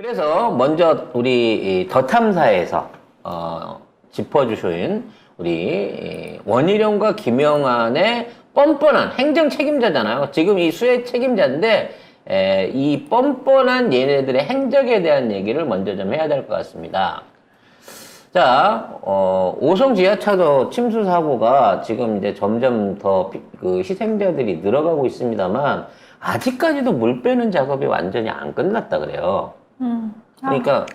그래서 먼저 우리 더 탐사에서 짚어주신 우리 원희룡과 김영환의 뻔뻔한 행정 책임자잖아요. 지금 이 수혜 책임자인데 이 뻔뻔한 얘네들의 행적에 대한 얘기를 먼저 좀 해야 될 것 같습니다. 자, 오송 지하차도 침수 사고가 지금 이제 점점 더 그 희생자들이 늘어가고 있습니다만 아직까지도 물 빼는 작업이 완전히 안 끝났다 그래요. 그러니까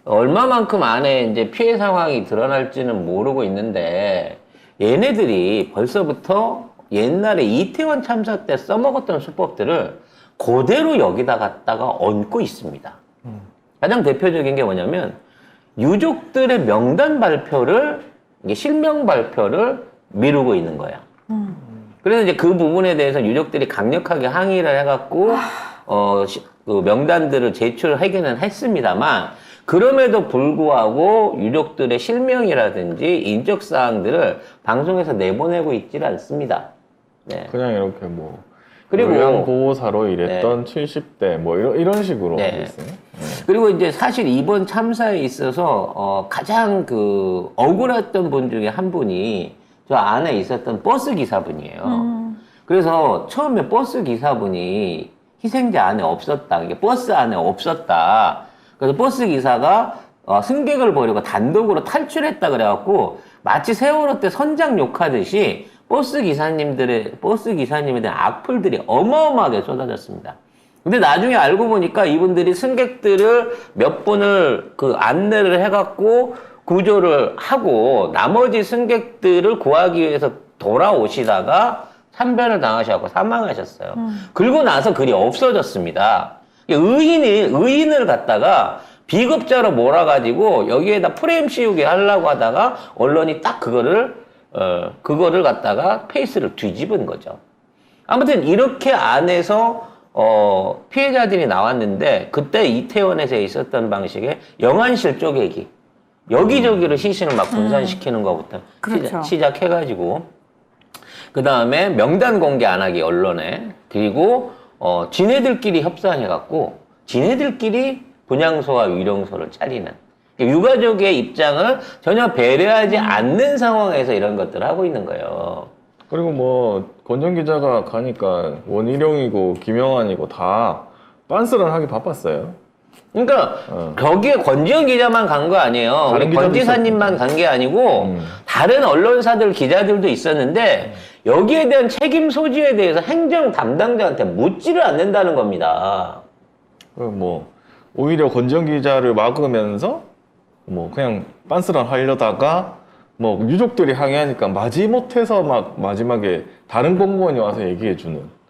얼마만큼 안에 이제 피해 상황이 드러날지는 모르고 있는데 얘네들이 벌써부터 옛날에 이태원 참사 때 써먹었던 수법들을 그대로 여기다 갖다가 얹고 있습니다. 가장 대표적인 게 뭐냐면 유족들의 명단 발표를 이게 실명 발표를 미루고 있는 거야. 그래서 이제 그 부분에 대해서 유족들이 강력하게 항의를 해갖고 그 명단들을 제출하기는 했습니다만 그럼에도 불구하고 유족들의 실명이라든지 인적 사항들을 방송에서 내보내고 있질 않습니다. 네. 그냥 이렇게 뭐 그리고 요양보호사로 일했던 70대 뭐 이런 식으로 네. 하고 있어요. 그리고 이제 사실 이번 참사에 있어서 가장 그 억울했던 분 중에 한 분이 저 안에 있었던 버스 기사분이에요. 그래서 처음에 버스 기사분이 희생자 안에 없었다. 이게 버스 안에 없었다. 그래서 버스 기사가 승객을 버리고 단독으로 탈출했다 그래갖고 마치 세월호 때 선장 욕하듯이 버스 기사님에 대한 악플들이 어마어마하게 쏟아졌습니다. 근데 나중에 알고 보니까 이분들이 승객들을 몇 분을 그 안내를 해갖고 구조를 하고 나머지 승객들을 구하기 위해서 돌아오시다가 참변을 당하셔서 사망하셨어요. 그리고 나서 글이 없어졌습니다. 의인을 갖다가 비겁자로 몰아가지고 여기에다 프레임 씌우게 하려고 하다가 언론이 딱 그거를 갖다가 페이스를 뒤집은 거죠. 아무튼 이렇게 안에서 피해자들이 나왔는데 그때 이태원에서 있었던 방식의 영안실 쪼개기 여기저기로 시신을 막 분산시키는 것부터 그렇죠. 시작해가지고 그 다음에 명단 공개 안 하기 언론에 그리고 지네들끼리 협상해갖고 지네들끼리 분향소와 위령소를 차리는 유가족의 입장을 전혀 배려하지 않는 상황에서 이런 것들을 하고 있는 거예요. 그리고 뭐 권정 기자가 가니까 원희룡이고 김영환이고 다 빤스런 하기 바빴어요. 그러니까 거기에 권지현 기자만 간 거 아니에요. 우리 권 지사님만 간 게 아니고 다른 언론사들 기자들도 있었는데 여기에 대한 책임 소지에 대해서 행정 담당자한테 묻지를 않는다는 겁니다. 뭐 오히려 권정 기자를 막으면서 뭐 그냥 빤스런 하려다가 뭐 유족들이 항의하니까 마지못해서 막 마지막에 다른 공무원이 와서 얘기해주는.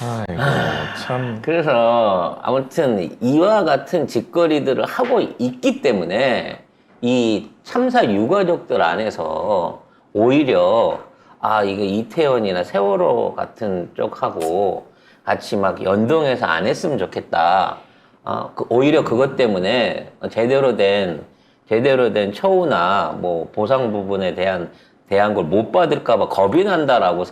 아이고 참. 그래서 아무튼 이와 같은 짓거리들을 하고 있기 때문에 이 참사 유가족들 안에서 오히려 이게 이태원이나 세월호 같은 쪽하고 같이 막 연동해서 안 했으면 좋겠다. 오히려 그것 때문에 제대로 된 처우나 뭐 보상 부분에 대한 걸 못 받을까봐 겁이 난다라고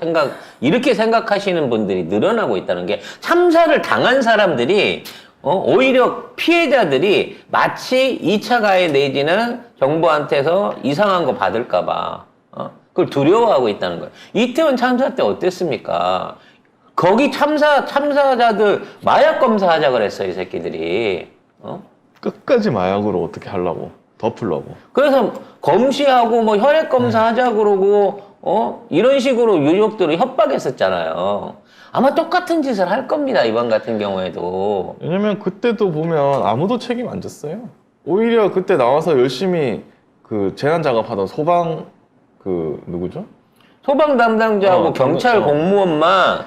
이렇게 생각하시는 분들이 늘어나고 있다는 게 참사를 당한 사람들이 오히려 피해자들이 마치 2차 가해 내지는 정부한테서 이상한 거 받을까봐 그걸 두려워하고 있다는 거예요. 이태원 참사 때 어땠습니까? 거기 참사자들 마약 검사하자 그랬어, 이 새끼들이. 끝까지 마약으로 어떻게 하려고 덮으려고. 그래서 검시하고 뭐 혈액 검사하자 그러고 이런 식으로 유족들을 협박했었잖아요. 아마 똑같은 짓을 할 겁니다, 이번 같은 경우에도. 왜냐면 그때도 보면 아무도 책임 안 졌어요. 오히려 그때 나와서 열심히 그 재난 작업하던 소방 누구죠? 소방 담당자하고 경찰 공무원만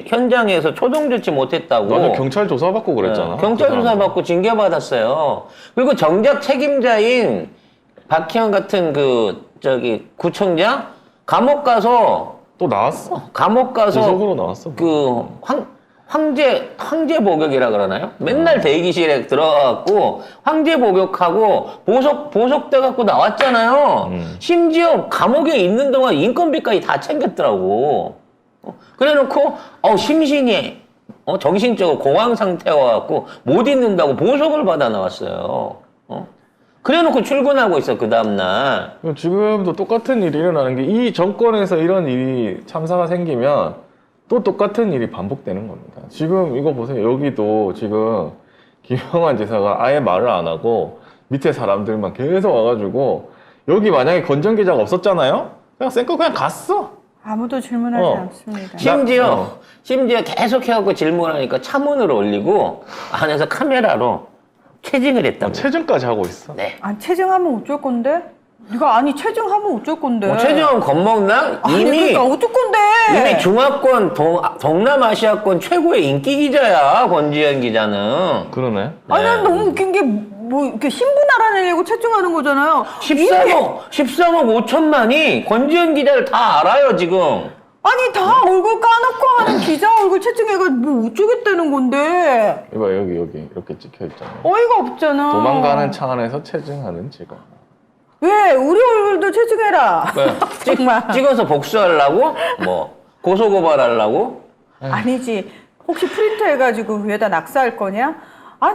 현장에서 초동 조치 못했다고. 맞아, 경찰 조사받고 그랬잖아. 네, 경찰 조사받고 징계받았어요. 그리고 정작 책임자인 박희영 같은 구청장 감옥 가서 또 나왔어. 감옥 가서 구속으로 나왔어. 황제 복역이라 그러나요? 맨날 대기실에 들어가갖고 황제 복역하고 보석돼 갖고 나왔잖아요. 심지어 감옥에 있는 동안 인건비까지 다 챙겼더라고. 그래놓고 심신이 정신적으로 공황 상태여갖고 못 있는다고 보석을 받아 나왔어요. 그래놓고 출근하고 있어 그 다음날. 지금도 똑같은 일이 일어나는 게 이 정권에서 이런 일이 참사가 생기면 또 똑같은 일이 반복되는 겁니다. 지금 이거 보세요. 여기도 지금 김영환 지사가 아예 말을 안 하고 밑에 사람들만 계속 와가지고 여기 만약에 건전기자가 없었잖아요? 그냥 쌩까 그냥 갔어. 아무도 질문하지 않습니다. 심지어 계속 해갖고 질문하니까 차문을 올리고 안에서 카메라로 체증을 했다고. 체증까지 하고 있어. 네. 체증하면 어쩔 건데? 네가 체증하면 어쩔 건데? 체증하면 겁먹나? 이미 그러니까 어쩔 건데? 이미 중화권 동남아시아권 최고의 인기 기자야 권지현 기자는. 그러네. 난 너무 웃긴 게 이렇게 신분 알아내려고 채증하는 거잖아요. 13억 5천만이 권지현 기자를 다 알아요 지금. 다 얼굴 까놓고 하는 기자 얼굴 채증해가 뭐 어쩌겠다는 건데? 이봐 여기 이렇게 찍혀 있잖아. 어이가 없잖아. 도망가는 차 안에서 체증하는 직원. 왜? 우리 얼굴도 채증해라. 정말. 찍어서 복수하려고? 고소고발하려고? 아니지. 혹시 프린터 해가지고 위에다 낙서할 거냐?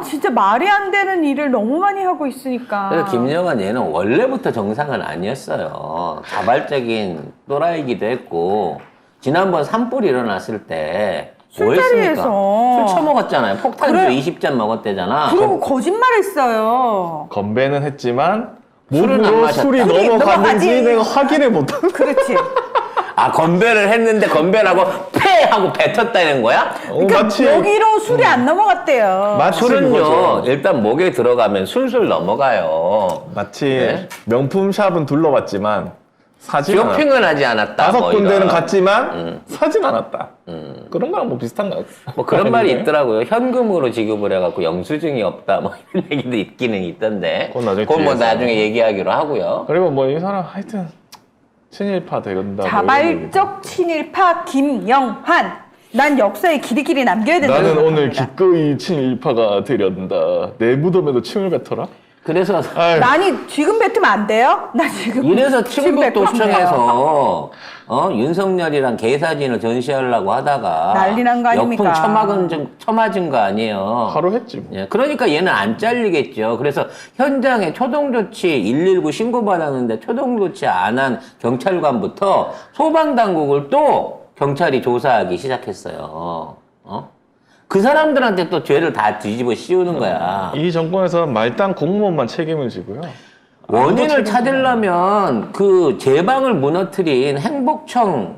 진짜 말이 안 되는 일을 너무 많이 하고 있으니까. 그래서 김영환 얘는 원래부터 정상은 아니었어요. 자발적인 또라이기도 했고 지난번 산불 일어났을 때 술자리에서 술 처먹었잖아요. 폭탄주 20잔 먹었대잖아. 그리고 거짓말했어요. 건배는 했지만 술은 안 몸으로 마셨다. 술이 술이 넘어갔는지 넘어가지. 내가 확인을 못한. 그렇지. 건배를 했는데 건배라고 패 하고 뱉었다는 거야? 그러니까 마치 여기로 술이 안 넘어갔대요. 마치 술은요 그거죠. 일단 목에 들어가면 술술 넘어가요. 마치 네? 명품 샵은 둘러봤지만 사진 않았다. 쇼핑은 하지 않았다. 5군데는 이런. 갔지만 사진 않았다. 그런 거랑 뭐 비슷한 거. 그런 말이 있더라고요. 현금으로 지급을 해갖고 영수증이 없다. 이런 얘기도 있기는 있던데. 그건 나중에 그건 뒤에서. 나중에 얘기하기로 하고요. 그리고 이 사람 하여튼 친일파 되는다. 자발적 친일파 김영환. 난 역사에 길이길이 남겨야 된다. 나는 오늘 기꺼이 친일파가 되련다. 내 무덤에도 침을 뱉어라. 그래서 난이 지금 뱉으면 안 돼요? 나 지금 이래서 지금 뱉으면 안 돼요. 충북도청에서 윤석열이랑 개사진을 전시하려고 하다가 난리 난거 아닙니까? 역풍 처맞은 거 아니에요. 바로 했지 뭐. 예, 그러니까 얘는 안 잘리겠죠. 그래서 현장에 초동조치 119 신고받았는데 초동조치 안 한 경찰관부터 소방당국을 또 경찰이 조사하기 시작했어요. 그 사람들한테 또 죄를 다 뒤집어 씌우는 거야. 이 정권에서 말단 공무원만 책임을 지고요. 원인을 찾으려면 그 제방을 무너뜨린 행복청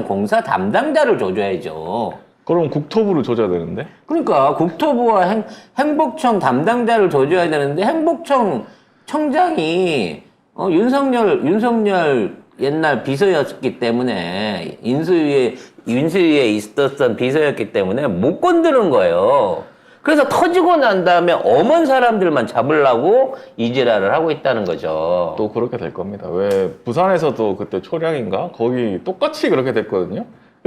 공사 담당자를 조져야죠. 그럼 국토부를 조져야 되는데. 그러니까 국토부와 행복청 담당자를 조져야 되는데 행복청 청장이 윤석열 옛날 비서였기 때문에 인수위에 있었던 비서였기 때문에 못 건드는 거예요. 그래서 터지고 난 다음에 엄한 사람들만 잡으려고 이지랄을 하고 있다는 거죠. 또 그렇게 될 겁니다. 왜 부산에서도 그때 초량인가 거기 똑같이 그렇게 됐거든요.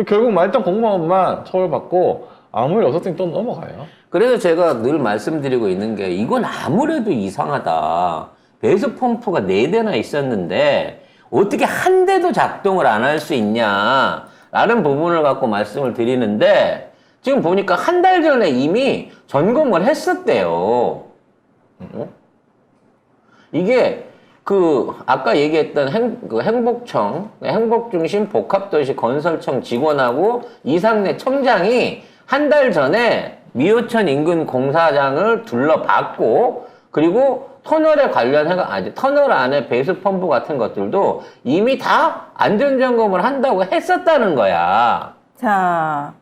결국 말단 공무원만 처벌받고 아무 일 없었으니 또 넘어가요. 그래서 제가 늘 말씀드리고 있는 게 이건 아무래도 이상하다. 배수 펌프가 4대나 있었는데 어떻게 한 대도 작동을 안 할 수 있냐라는 부분을 갖고 말씀을 드리는데 지금 보니까 한 달 전에 이미 점검을 했었대요. 이게 아까 얘기했던 행복중심 복합도시 건설청 직원하고 이상래 청장이 한 달 전에 미호천 인근 공사장을 둘러봤고 그리고 터널에 터널 안에 배수 펌프 같은 것들도 이미 다 안전점검을 한다고 했었다는 거야. 자,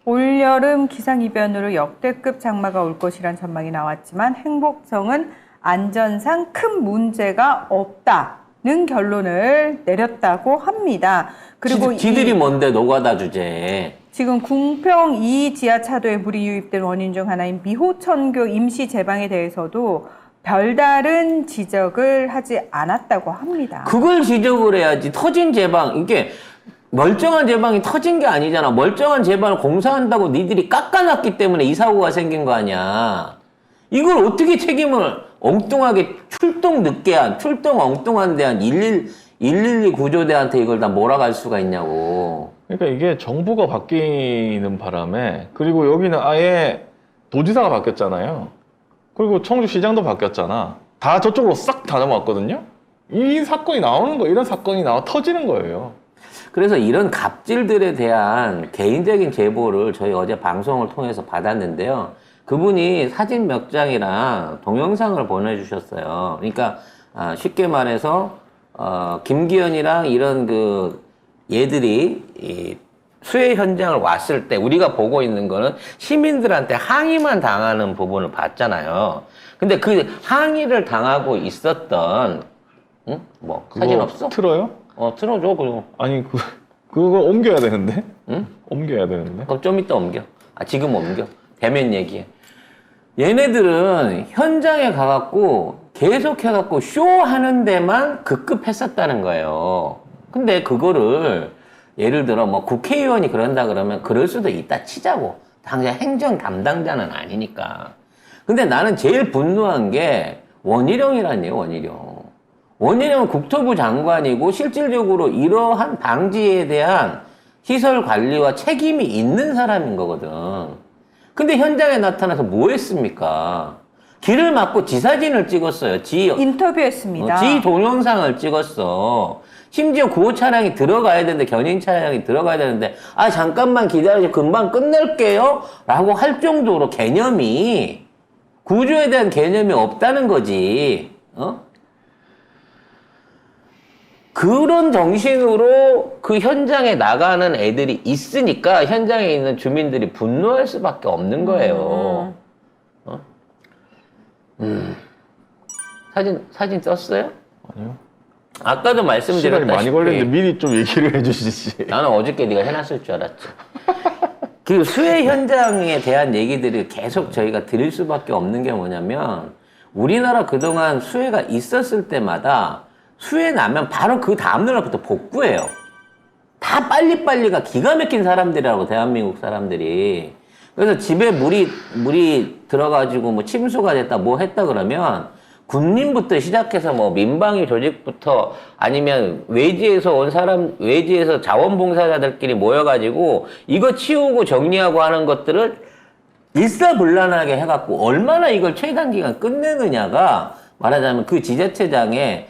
올여름 기상이변으로 역대급 장마가 올 것이란 전망이 나왔지만 행복청은 안전상 큰 문제가 없다는 결론을 내렸다고 합니다. 그리고 지들이 뭔데 노가다 주제. 지금 궁평 2 지하차도에 물이 유입된 원인 중 하나인 미호천교 임시 제방에 대해서도 별다른 지적을 하지 않았다고 합니다. 그걸 지적을 해야지. 터진 제방, 이게 멀쩡한 제방이 터진 게 아니잖아. 멀쩡한 제방을 공사한다고 니들이 깎아놨기 때문에 이 사고가 생긴 거 아니야. 이걸 어떻게 책임을 엉뚱하게 출동 엉뚱한 데 한 112 구조대한테 이걸 다 몰아갈 수가 있냐고. 그러니까 이게 정부가 바뀌는 바람에, 그리고 여기는 아예 도지사가 바뀌었잖아요. 그리고 청주시장도 바뀌었잖아. 다 저쪽으로 싹 다 넘어왔거든요. 이 사건이 나오는 거, 이런 사건이 나와 터지는 거예요. 그래서 이런 갑질들에 대한 개인적인 제보를 저희 어제 방송을 통해서 받았는데요. 그분이 사진 몇 장이랑 동영상을 보내주셨어요. 그러니까 쉽게 말해서 김기현이랑 이런 그 얘들이 이 수해 현장을 왔을 때 우리가 보고 있는 거는 시민들한테 항의만 당하는 부분을 봤잖아요. 근데 그 항의를 당하고 있었던 뭐 사진 그거 없어? 틀어요? 틀어줘 그리고. 아니 그거 옮겨야 되는데? 응? 옮겨야 되는데? 그럼 좀 이따 옮겨. 지금 옮겨. 대면 얘기해. 얘네들은 현장에 가갖고 계속 해갖고 쇼하는 데만 급급했었다는 거예요. 근데 그거를 예를 들어 뭐 국회의원이 그런다 그러면 그럴 수도 있다 치자고. 당장 행정 담당자는 아니니까. 근데 나는 제일 분노한 게 원희룡이라니에요, 원희룡. 원희룡은 국토부 장관이고 실질적으로 이러한 방지에 대한 시설 관리와 책임이 있는 사람인 거거든. 근데 현장에 나타나서 뭐 했습니까? 길을 막고 지 사진을 찍었어요. 인터뷰했습니다. 지 동영상을 찍었어. 심지어 구호 차량이 들어가야 되는데, 견인 차량이 들어가야 되는데, 잠깐만 기다려주세요. 금방 끝낼게요. 라고 할 정도로 개념이, 구조에 대한 개념이 없다는 거지. 그런 정신으로 그 현장에 나가는 애들이 있으니까 현장에 있는 주민들이 분노할 수밖에 없는 거예요. 사진 썼어요? 아니요. 아까도 시간이 말씀드렸다시피 많이 걸리는데 미리 좀 얘기를 해주시지. 나는 어저께 네가 해놨을 줄 알았지. 그 수해 현장에 대한 얘기들을 계속 저희가 드릴 수밖에 없는 게 뭐냐면 우리나라 그동안 수해가 있었을 때마다 수해 나면 바로 그 다음날부터 복구해요. 다 빨리빨리가 기가 막힌 사람들이라고, 대한민국 사람들이. 그래서 집에 물이 들어가지고 뭐 침수가 됐다 뭐 했다 그러면 군림부터 시작해서 뭐 민방위 조직부터 아니면 외지에서 자원봉사자들끼리 모여가지고 이거 치우고 정리하고 하는 것들을 일사불란하게 해갖고 얼마나 이걸 최단 기간 끝내느냐가 말하자면 그 지자체장의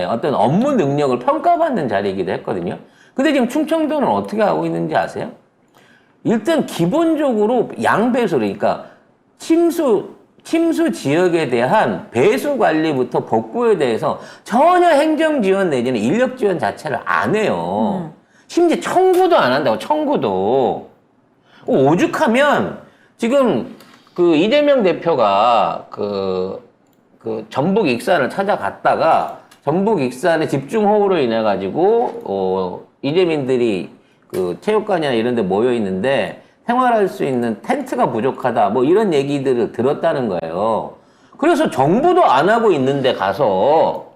어떤 업무 능력을 평가받는 자리이기도 했거든요. 근데 지금 충청도는 어떻게 하고 있는지 아세요? 일단 기본적으로 양배수로, 그러니까 침수 지역에 대한 배수 관리부터 복구에 대해서 전혀 행정 지원 내지는 인력 지원 자체를 안 해요. 심지어 청구도 안 한다고, 청구도. 오죽하면 지금 그 이재명 대표가 그 전북 익산을 찾아갔다가 전북 익산의 집중호우로 인해 가지고 이재민들이 그 체육관이나 이런 데 모여 있는데 생활할 수 있는 텐트가 부족하다 뭐 이런 얘기들을 들었다는 거예요. 그래서 정부도 안 하고 있는데 가서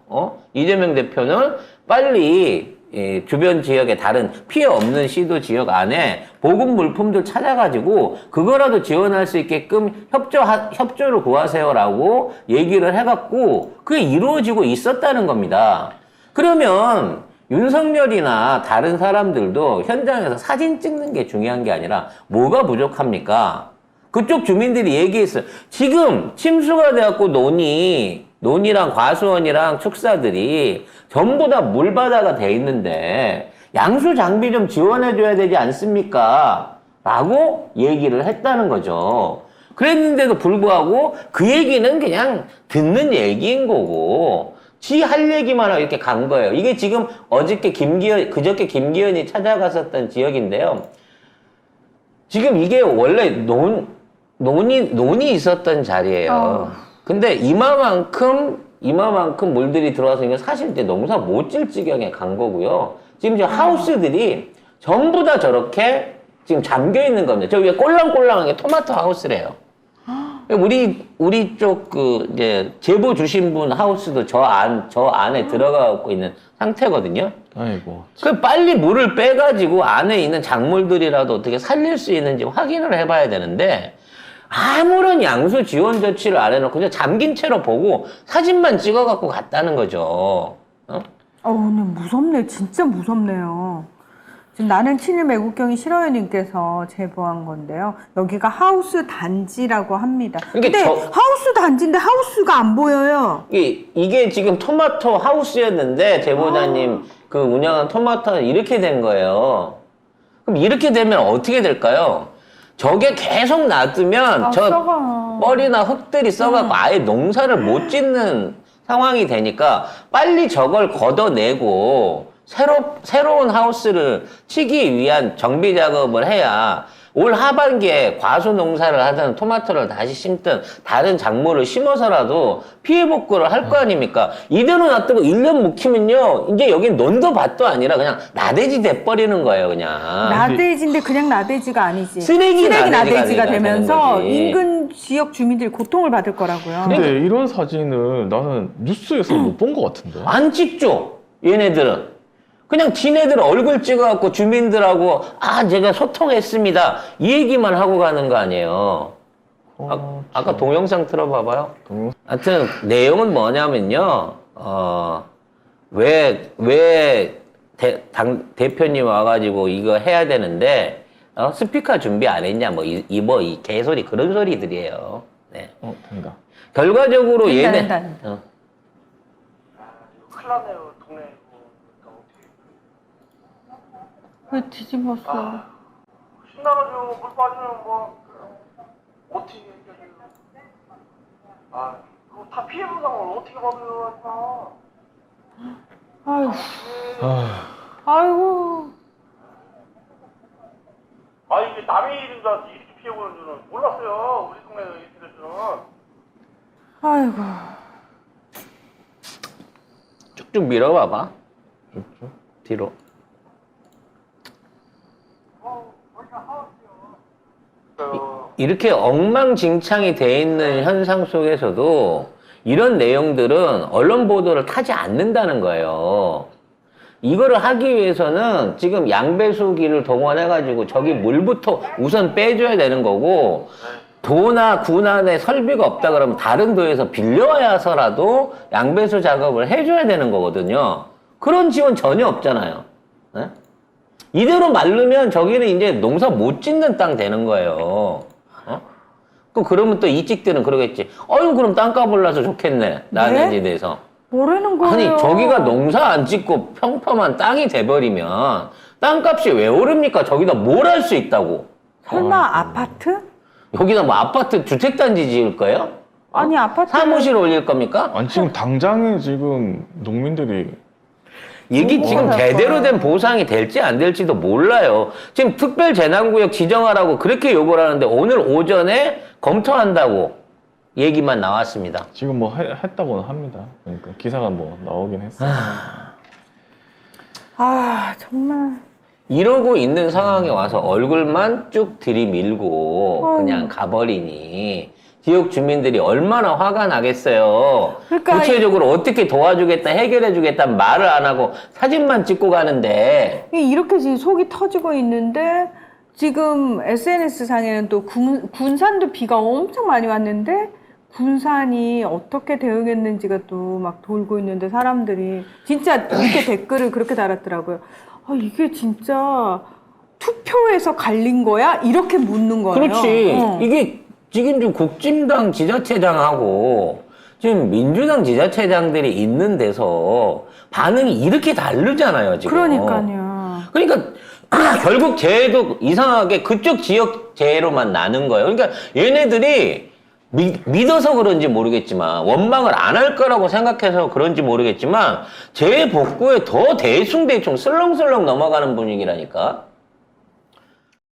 이재명 대표는 빨리 주변 지역의 다른 피해 없는 시도 지역 안에 보급 물품들 찾아가지고 그거라도 지원할 수 있게끔 협조를 구하세요라고 얘기를 해갖고 그게 이루어지고 있었다는 겁니다. 그러면 윤석열이나 다른 사람들도 현장에서 사진 찍는 게 중요한 게 아니라 뭐가 부족합니까? 그쪽 주민들이 얘기했어요. 지금 침수가 돼갖고 논이랑 과수원이랑 축사들이 전부 다 물바다가 돼 있는데 양수 장비 좀 지원해줘야 되지 않습니까? 라고 얘기를 했다는 거죠. 그랬는데도 불구하고 그 얘기는 그냥 듣는 얘기인 거고 지 할 얘기만 하고 이렇게 간 거예요. 이게 지금 그저께 김기현이 찾아갔었던 지역인데요. 지금 이게 원래 논이 있었던 자리예요. 근데 이마만큼 물들이 들어와서 이거 사실 이제 농사 못 질 지경에 간 거고요. 지금 저 하우스들이 전부 다 저렇게 지금 잠겨 있는 겁니다. 저 위에 꼴랑꼴랑한 게 토마토 하우스래요. 우리 쪽 이제 제보 주신 분 하우스도 저 안에 들어가고 있는 상태거든요. 아이고. 그 빨리 물을 빼가지고 안에 있는 작물들이라도 어떻게 살릴 수 있는지 확인을 해봐야 되는데 아무런 양수 지원 조치를 안 해놓고 그냥 잠긴 채로 보고 사진만 찍어갖고 갔다는 거죠. 근데 무섭네. 진짜 무섭네요. 지금 나는 친일 매국경이 싫어요님께서 제보한 건데요. 여기가 하우스 단지라고 합니다. 그러니까 근데 하우스 단지인데 하우스가 안 보여요. 이게 지금 토마토 하우스였는데 제보자님 그 운영한 토마토는 이렇게 된 거예요. 그럼 이렇게 되면 어떻게 될까요? 저게 계속 놔두면 저 썩어. 뻘이나 흙들이 썩어갖고 아예 농사를 못 짓는 상황이 되니까 빨리 저걸 걷어내고 새로운 하우스를 치기 위한 정비 작업을 해야 올 하반기에 과수 농사를 하든 토마토를 다시 심든 다른 작물을 심어서라도 피해 복구를 할 거 아닙니까? 이대로 놔두고 1년 묵히면요, 이제 여긴 논도 밭도 아니라 그냥 나대지 돼버리는 거예요, 그냥. 나대지인데 그냥 나대지가 아니지. 쓰레기 나대지가 되면서 되는 거지. 인근 지역 주민들이 고통을 받을 거라고요. 근데 이런 사진을 나는 뉴스에서 못 본 것 같은데. 안 찍죠, 얘네들은. 그냥 지네들 얼굴 찍어갖고 주민들하고 제가 소통했습니다 이 얘기만 하고 가는 거 아니에요. 아까 동영상 틀어봐봐요. 하여튼 내용은 뭐냐면요, 왜 대표님 와가지고 이거 해야 되는데 스피커 준비 안 했냐 이 개소리 그런 소리들이에요. 네. 된다. 결과적으로 된다, 얘네 된다. 큰일 나네요, 동네. 왜 뒤집었어? 신나가지고 물 빠지면 어떻게 해결해요? 그거 다 피해 보상을 어떻게 받아요, 아이고. 아, 아이고. 이게 남의 일인 줄 알았지. 이렇게 피해 보는 줄은 몰랐어요. 우리 동네에 이렇게 될 줄은. 아이고. 쭉쭉 밀어봐봐. 뒤로. 이렇게 엉망진창이 돼 있는 현상 속에서도 이런 내용들은 언론 보도를 타지 않는다는 거예요. 이거를 하기 위해서는 지금 양배수기를 동원해가지고 저기 물부터 우선 빼줘야 되는 거고, 도나 군안에 설비가 없다 그러면 다른 도에서 빌려와서라도 양배수 작업을 해줘야 되는 거거든요. 그런 지원 전혀 없잖아요. 네? 이대로 말르면 저기는 이제 농사 못 짓는 땅 되는 거예요. 그러면 또 이직들은 그러겠지. 그럼 땅값 올라서 좋겠네. 나는 데서. 뭐라는 거예요? 아니, 저기가 농사 안 짓고 평범한 땅이 돼버리면 땅값이 왜 오릅니까? 저기다 뭘 할 수 있다고. 설마 아파트? 여기다 아파트 주택단지 지을 거예요? 아니, 아파트. 사무실 올릴 겁니까? 아니 지금 당장에 지금 농민들이 이게 지금 할 제대로 거야. 된 보상이 될지 안 될지도 몰라요. 지금 특별재난구역 지정하라고 그렇게 요구를 하는데 오늘 오전에 검토한다고 얘기만 나왔습니다. 지금 했다고는 합니다. 그러니까 기사가 나오긴 했어요. 정말. 이러고 있는 상황에 와서 얼굴만 쭉 들이밀고 그냥 가버리니 지역 주민들이 얼마나 화가 나겠어요. 그러니까 구체적으로 어떻게 도와주겠다, 해결해주겠다 말을 안 하고 사진만 찍고 가는데. 이렇게 지금 속이 터지고 있는데 지금 SNS 상에는 또 군산도 비가 엄청 많이 왔는데 군산이 어떻게 대응했는지가 또 막 돌고 있는데 사람들이 진짜 이렇게 댓글을 그렇게 달았더라고요. 이게 진짜 투표에서 갈린 거야? 이렇게 묻는 거예요. 그렇지. 이게 지금 좀 국진당 지자체장하고 지금 민주당 지자체장들이 있는 데서 반응이 이렇게 다르잖아요, 지금. 그러니까요. 그러니까 결국 재해도 이상하게 그쪽 지역 재해로만 나는 거예요. 그러니까 얘네들이 믿어서 그런지 모르겠지만 원망을 안 할 거라고 생각해서 그런지 모르겠지만 재해 복구에 더 대충대충 슬렁슬렁 넘어가는 분위기라니까.